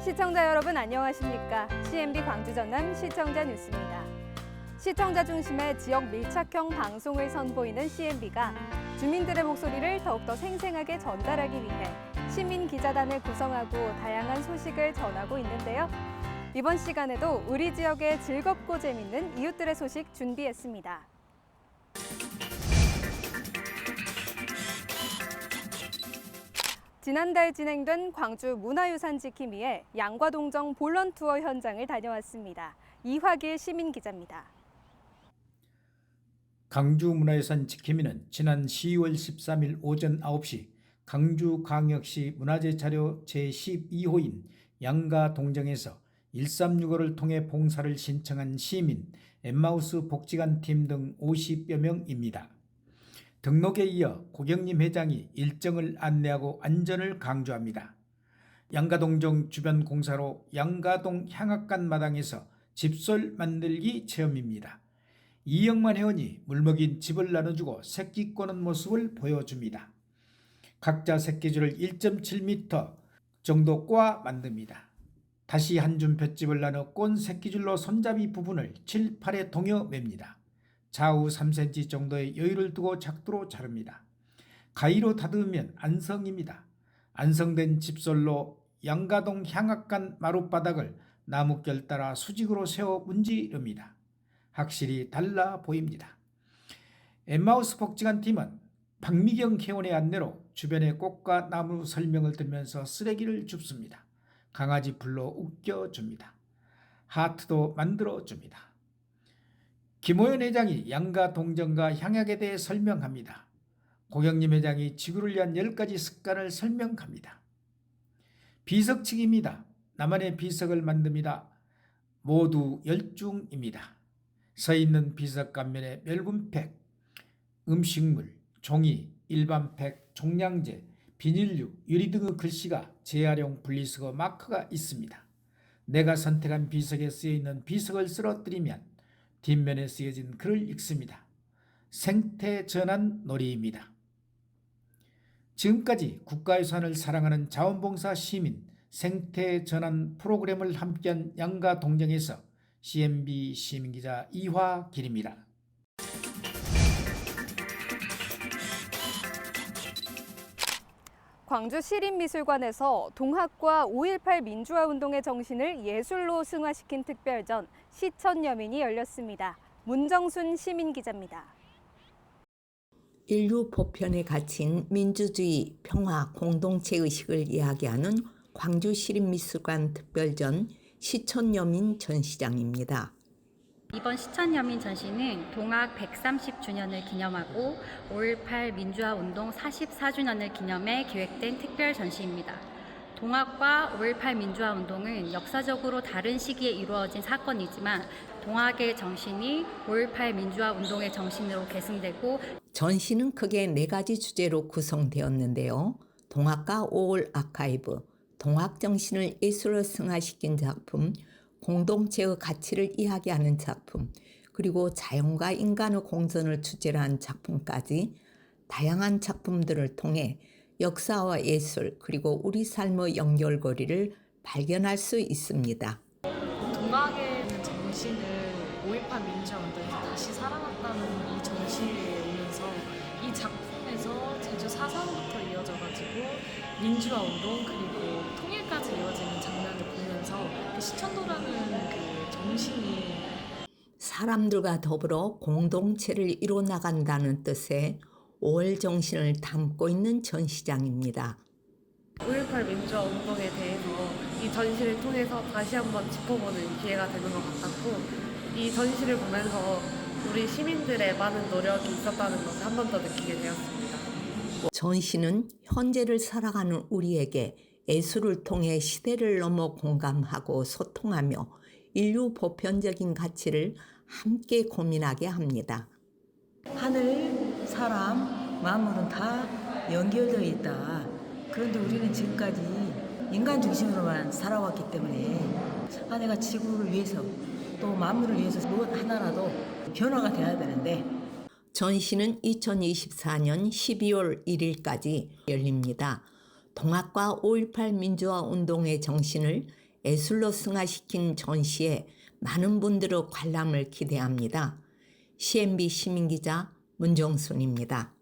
시청자 여러분 안녕하십니까? CNB 광주 전남 시청자 뉴스입니다. 시청자 중심의 지역 밀착형 방송을 선보이는 CNB가 주민들의 목소리를 더욱더 생생하게 전달하기 위해 시민 기자단을 구성하고 다양한 소식을 전하고 있는데요. 이번 시간에도 우리 지역의 즐겁고 재밌는 이웃들의 소식 준비했습니다. 지난달 진행된 광주 문화유산 지킴이의 양과동정 본론 투어 현장을 다녀왔습니다. 이화길 시민 기자입니다. 광주 문화유산 지킴이는 지난 10월 13일 오전 9시 광주광역시 문화재자료 제12호인 양과동정에서 1365를 통해 봉사를 신청한 시민, 엠마우스 복지관 팀 등 50여 명입니다. 등록에 이어 고경림 회장이 일정을 안내하고 안전을 강조합니다. 양과동정 주변 공사로 양과동 향악간 마당에서 집솔 만들기 체험입니다. 이영만 회원이 물먹인 집을 나눠주고 새끼 꼬는 모습을 보여줍니다. 각자 새끼줄을 1.7m 정도 꼬아 만듭니다. 다시 한 줌 볏짚을 나눠 꼰 새끼줄로 손잡이 부분을 7, 8에 동여 맵니다. 좌우 3cm 정도의 여유를 두고 작두로 자릅니다. 가위로 다듬으면 안성입니다. 안성된 집솔로 양과동 향악간 마룻바닥을 나뭇결 따라 수직으로 세워 문지릅니다. 확실히 달라 보입니다. 엠마우스 복지관 팀은 박미경 회원의 안내로 주변의 꽃과 나무 설명을 들으면서 쓰레기를 줍습니다. 강아지 풀로 웃겨줍니다. 하트도 만들어줍니다. 김호연 회장이 양과동정과 향약에 대해 설명합니다. 고경림 회장이 지구를 위한 10가지 습관을 설명합니다. 비석치기입니다. 나만의 비석을 만듭니다. 모두 열중입니다. 서 있는 비석 감면에 멸균팩, 음식물, 종이, 일반팩, 종량제, 비닐류, 유리 등의 글씨가 재활용 분리수거 마크가 있습니다. 내가 선택한 비석에 쓰여있는 비석을 쓰러뜨리면 뒷면에 쓰여진 글을 읽습니다. 생태전환 놀이입니다. 지금까지 국가유산을 사랑하는 자원봉사 시민 생태전환 프로그램을 함께한 양과동정에서 CNB 시민기자 이화길입니다. 광주 시립미술관에서 동학과 5.18 민주화운동의 정신을 예술로 승화시킨 특별전 시천여민이 열렸습니다. 문정순 시민기자입니다. 인류 보편에 갇힌 민주주의, 평화, 공동체의식을 이야기하는 광주 시립미술관 특별전 시천여민 전시장입니다. 이번 시천여민 전시는 동학 130주년을 기념하고 5.18 민주화운동 44주년을 기념해 기획된 특별 전시입니다. 동학과 5.18 민주화운동은 역사적으로 다른 시기에 이루어진 사건이지만 동학의 정신이 5.18 민주화운동의 정신으로 계승되고 전시는 크게 4가지 주제로 구성되었는데요. 동학과 5월 아카이브, 동학 정신을 예술로 승화시킨 작품, 공동체의 가치를 이야기하는 작품, 그리고 자연과 인간의 공존을 주제로 한 작품까지 다양한 작품들을 통해 역사와 예술 그리고 우리 삶의 연결고리를 발견할 수 있습니다. 동학의 정신을 5.18 민주화운동에서 다시 살아났다는 이 전시에 오면서 이 작품에서 제주 4.3부터 이어져가지고 민주화운동 그리고 통일까지 이어지는 장면을 보면서 그 시천도라는 그 정신이 사람들과 더불어 공동체를 이뤄나간다는 뜻의 5월 정신을 담고 있는 전시장입니다. 5.18 민주화운동에 대해서 이 전시를 통해서 다시 한번 짚어보는 기회가 되는 것 같았고 이 전시를 보면서 우리 시민들의 많은 노력이 있었다는 것을 한 번 더 느끼게 되었습니다. 전시는 현재를 살아가는 우리에게 예술을 통해 시대를 넘어 공감하고 소통하며 인류 보편적인 가치를 함께 고민하게 합니다. 하늘, 사람, 만물은 다 연결되어 있다. 그런데 우리는 지금까지 인간 중심으로만 살아왔기 때문에 내가 지구를 위해서 또 만물을 위해서 무엇 하나라도 변화가 돼야 되는데 전시는 2024년 12월 1일까지 열립니다. 동학과 5.18 민주화 운동의 정신을 예술로 승화시킨 전시에 많은 분들의 관람을 기대합니다. CNB 시민기자 문정순입니다.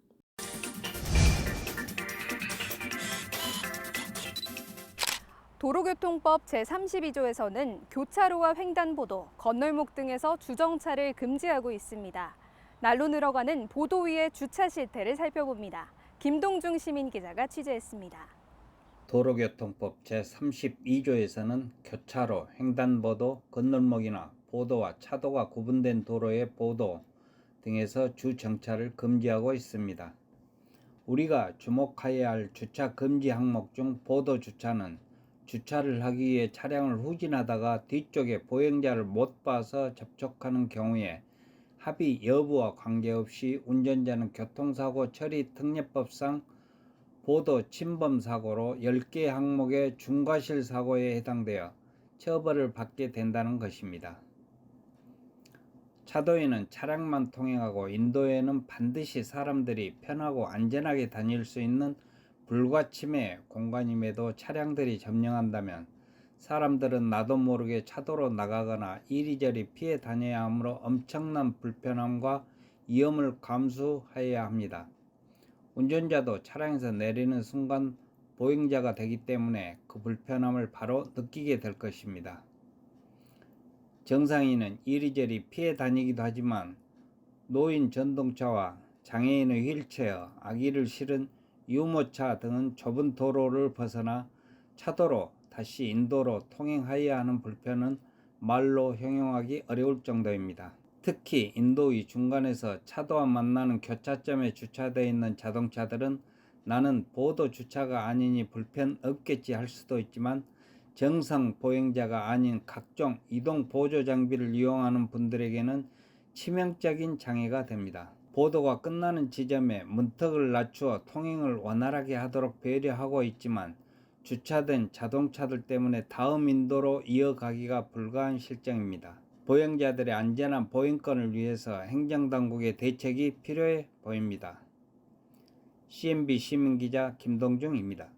도로교통법 제32조에서는 교차로와 횡단보도, 건널목 등에서 주정차를 금지하고 있습니다. 날로 늘어가는 보도 위의 주차 실태를 살펴봅니다. 김동중 시민기자가 취재했습니다. 도로교통법 제32조에서는 교차로, 횡단보도, 건널목이나 보도와 차도가 구분된 도로의 보도 등에서 주정차를 금지하고 있습니다. 우리가 주목해야 할 주차 금지 항목 중 보도 주차는 주차를 하기 위해 차량을 후진하다가 뒤쪽에 보행자를 못 봐서 접촉하는 경우에 합의 여부와 관계없이 운전자는 교통사고 처리 특례법상 보도 침범 사고로 10개 항목의 중과실 사고에 해당되어 처벌을 받게 된다는 것입니다. 차도에는 차량만 통행하고 인도에는 반드시 사람들이 편하고 안전하게 다닐 수 있는 불가침의 공간임에도 차량들이 점령한다면 사람들은 나도 모르게 차도로 나가거나 이리저리 피해 다녀야 하므로 엄청난 불편함과 위험을 감수해야 합니다. 운전자도 차량에서 내리는 순간 보행자가 되기 때문에 그 불편함을 바로 느끼게 될 것입니다. 정상인은 이리저리 피해 다니기도 하지만 노인 전동차와 장애인의 휠체어, 아기를 실은 유모차 등은 좁은 도로를 벗어나 차도로 다시 인도로 통행하여야 하는 불편은 말로 형용하기 어려울 정도입니다. 특히 인도의 중간에서 차도와 만나는 교차점에 주차되어 있는 자동차들은 나는 보도 주차가 아니니 불편 없겠지 할 수도 있지만 정상 보행자가 아닌 각종 이동 보조 장비를 이용하는 분들에게는 치명적인 장애가 됩니다. 보도가 끝나는 지점에 문턱을 낮추어 통행을 원활하게 하도록 배려하고 있지만 주차된 자동차들 때문에 다음 인도로 이어가기가 불가한 실정입니다. 보행자들의 안전한 보행권을 위해서 행정당국의 대책이 필요해 보입니다. CNB 시민기자 김동중입니다.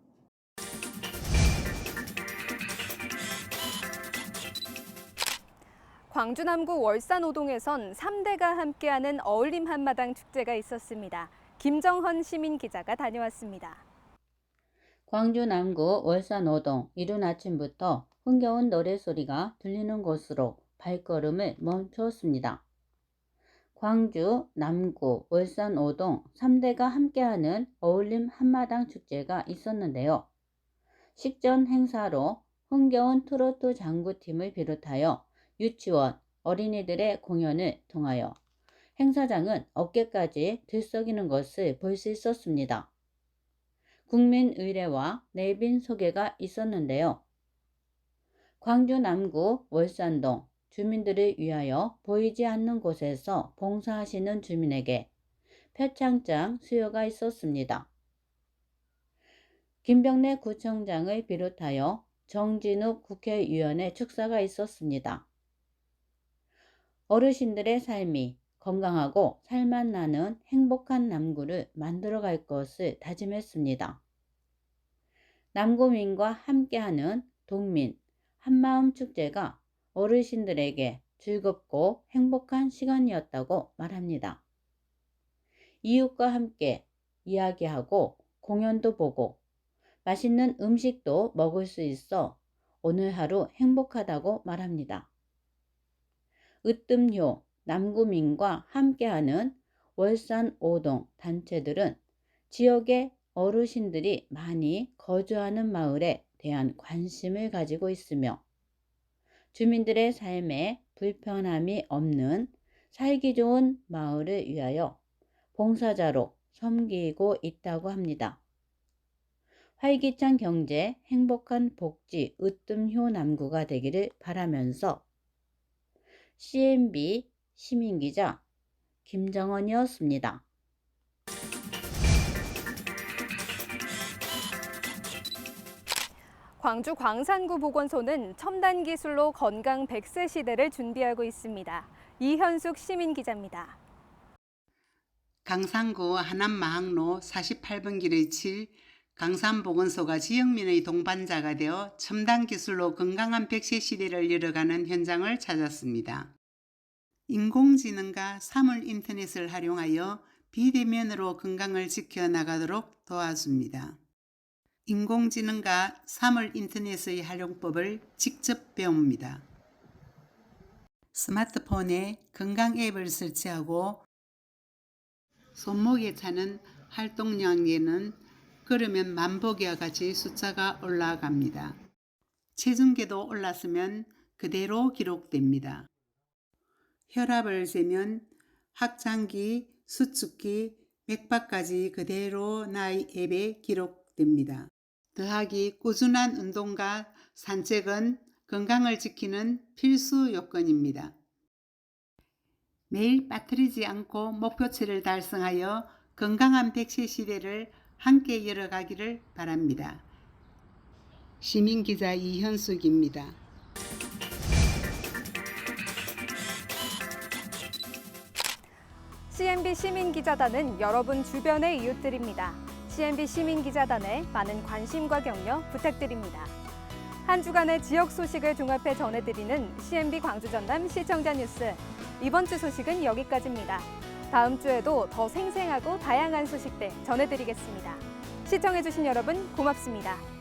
광주 남구 월산 오동에선 3대가 함께하는 어울림 한마당 축제가 있었습니다. 김정헌 시민기자가 다녀왔습니다. 광주 남구 월산 오동 이른 아침부터 흥겨운 노래소리가 들리는 곳으로 발걸음을 멈추었습니다. 광주 남구 월산 오동 3대가 함께하는 어울림 한마당 축제가 있었는데요. 식전 행사로 흥겨운 트로트 장구팀을 비롯하여 유치원, 어린이들의 공연을 통하여 행사장은 어깨까지 들썩이는 것을 볼 수 있었습니다. 국민의례와 내빈 소개가 있었는데요. 광주 남구 월산동 주민들을 위하여 보이지 않는 곳에서 봉사하시는 주민에게 표창장 수여가 있었습니다. 김병래 구청장을 비롯하여 정진욱 국회의원의 축사가 있었습니다. 어르신들의 삶이 건강하고 살맛 나는 행복한 남구를 만들어갈 것을 다짐했습니다. 남구민과 함께하는 동민 한마음 축제가 어르신들에게 즐겁고 행복한 시간이었다고 말합니다. 이웃과 함께 이야기하고 공연도 보고 맛있는 음식도 먹을 수 있어 오늘 하루 행복하다고 말합니다. 으뜸효 남구민과 함께하는 월산 오동 단체들은 지역의 어르신들이 많이 거주하는 마을에 대한 관심을 가지고 있으며 주민들의 삶에 불편함이 없는 살기 좋은 마을을 위하여 봉사자로 섬기고 있다고 합니다. 활기찬 경제, 행복한 복지, 으뜸효 남구가 되기를 바라면서 CNB 시민기자 김정헌이었습니다. 광주 광산구 보건소는 첨단 기술로 건강 100세 시대를 준비하고 있습니다. 이현숙 시민기자입니다. 광산구 하남마항로 48번 길을 칠 강산보건소가 지역민의 동반자가 되어 첨단 기술로 건강한 100세 시대를 열어가는 현장을 찾았습니다. 인공지능과 사물 인터넷을 활용하여 비대면으로 건강을 지켜나가도록 도와줍니다. 인공지능과 사물 인터넷의 활용법을 직접 배웁니다. 스마트폰에 건강 앱을 설치하고 손목에 차는 활동량에는 걸으면 만보기와 같이 숫자가 올라갑니다. 체중계도 올랐으면 그대로 기록됩니다. 혈압을 재면 확장기, 수축기, 맥박까지 그대로 나의 앱에 기록됩니다. 더하기 꾸준한 운동과 산책은 건강을 지키는 필수 요건입니다. 매일 빠뜨리지 않고 목표치를 달성하여 건강한 100세 시대를 함께 열어가기를 바랍니다. 시민기자 이현숙입니다. CNB 시민기자단은 여러분 주변의 이웃들입니다. CNB 시민기자단에 많은 관심과 격려 부탁드립니다. 한 주간의 지역 소식을 종합해 전해드리는 CNB 광주 전남 시청자 뉴스. 이번 주 소식은 여기까지입니다. 다음 주에도 더 생생하고 다양한 소식들 전해드리겠습니다. 시청해주신 여러분 고맙습니다.